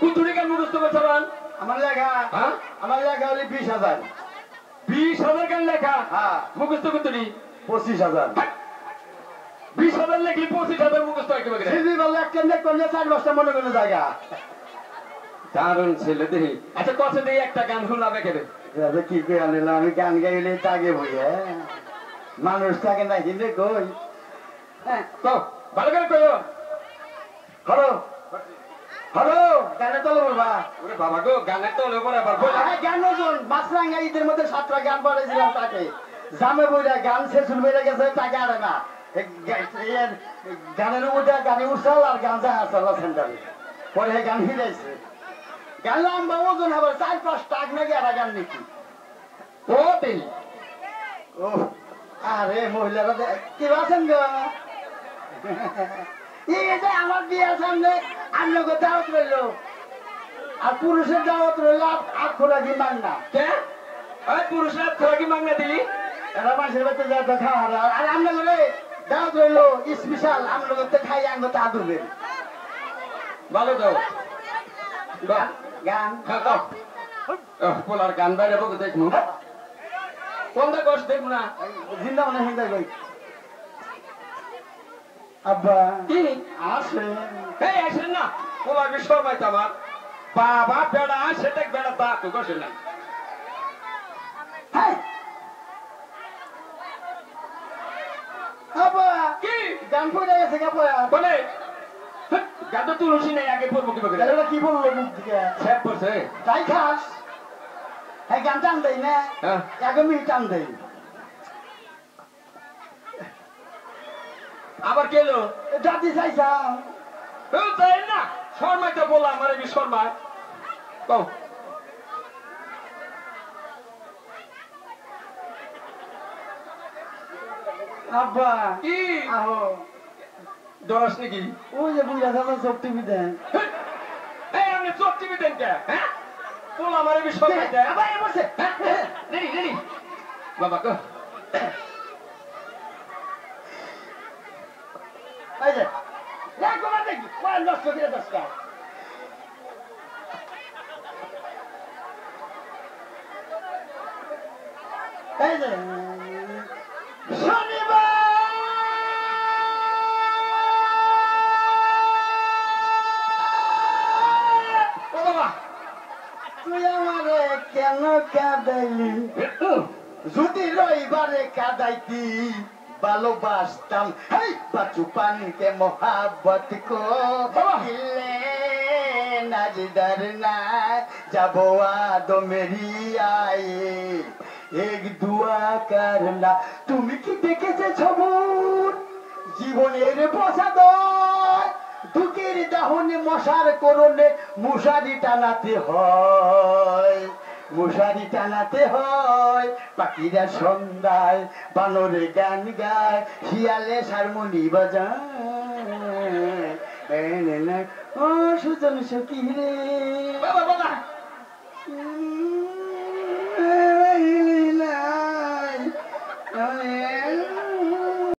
কুতুরি গান মুখস্থ করছাবান আমার লেখা হ্যাঁ আমার লেখা হলে 20,000 20,000 গান লেখা হ্যাঁ মুখস্থ কুতুরি 25,000 20,000 লেখলি 25,000 মুখস্থ একেবারে সিবি বলে একটা নেক করলে 4-5টা মনে কোনো জায়গা দারুণ ছেলে দেখি আচ্ছা কত দেই একটা গান শোনাবে কেবে দাদা কি করে আনলাম আমি গান গাইলে তাকে বই হ্যাঁ মানুষ থাকে না কিন্তু কই হ্যাঁ কও ভালো করে কইও হলো হলো গানে তলে বলবা ওরে বাবা গো গানের তো ওপরে আবার বল আরে গান নজন মাছরাঙ্গা ঈদের মধ্যে 7টা গান বানাইছিলাম তাকে জামে বইরা গান শেষ হয়ে গেছে টাকা আরে না গানের মধ্যে গানে উৎসাল আর গান যা আসলা সেন্টারে পরে গান হিলাইছে গান লম্বা ওজন আবার 4-5 টাক নাকি আর গান নাকি ও দেই ও আরে মহিলারা কি আছেন গো এই যে আমার বিয়ের সামনে আপনাকে দাওয়াত রইল আর পুরুষের দাওয়াত রইল আখড়া কি মাংনা কে ওই পুরুষরা তোরা কি মাংনা দিলি এরা মাসের বাচ্চা যা তো খাওয়া আর আমরা বলে দাওয়াত রইল স্পেশাল আমরা করতে খাই আঙ্গ তা ধরবেন ভালো দাও গান হ্যাঁ দাও পোলার গান বাইরে বকে দেখমু কোনটা কষ্ট দেখমু না জিন্দা মনে হিন্দা কই আব্বা কি আসে এই আসেন না পোলার বিষয় পাইতো আমার বাবা বেড়া আসে দেখ বেড়া তা তো কষ্ট না হ্যাঁ আব্বা কি গান পড়ে গেছে কাপড় বলে গান তো তুলসী নাই আগে পড়বো কি বকে এটা কি বললো মুখ থেকে ছেপ পড়ছে তাই খাস হ্যাঁ গান টান দেয় না হ্যাঁ একদমই টান দেয় আবার কেলো জাতি চাইছাম তাই না শর্মাই তো বললাম আমার বি শর্মা কও আব্বা কি আহো দশ নাকি ওই যে বুঝা যাবে সব টিভি দেন এই আমি চোখ টিভি দেন কে হ্যাঁ বল আমার বি শর্মা দেয় আবার এ বসে রেডি রেডি বাবা কো এই যে এক বার দেখি কোন নষ্ট করে দশটা এই যে শনিবার ও বাবা তুই আমারে কেন কাঁদাইলি যদি রবিবারে কাঁদাইতি ভালোবাসতাম হেই বাচু পানিতে মোহাব্বত কো দিলে নাজদার না যাবো আদো মেরি আয়ে এক দুয়া করনা তুমি কি দেখেছে ছবুর জীবনের প্রসাদয় দুঃখের দাহনে মশার করণে মশারি টানাতে হয় মশারি টানাতে হয় পাখিরা সন্ধ্যায় বানরে গান গায় শিয়ালে হারমোনি বাজায় ও সুজন সখী রে বাবা বাবা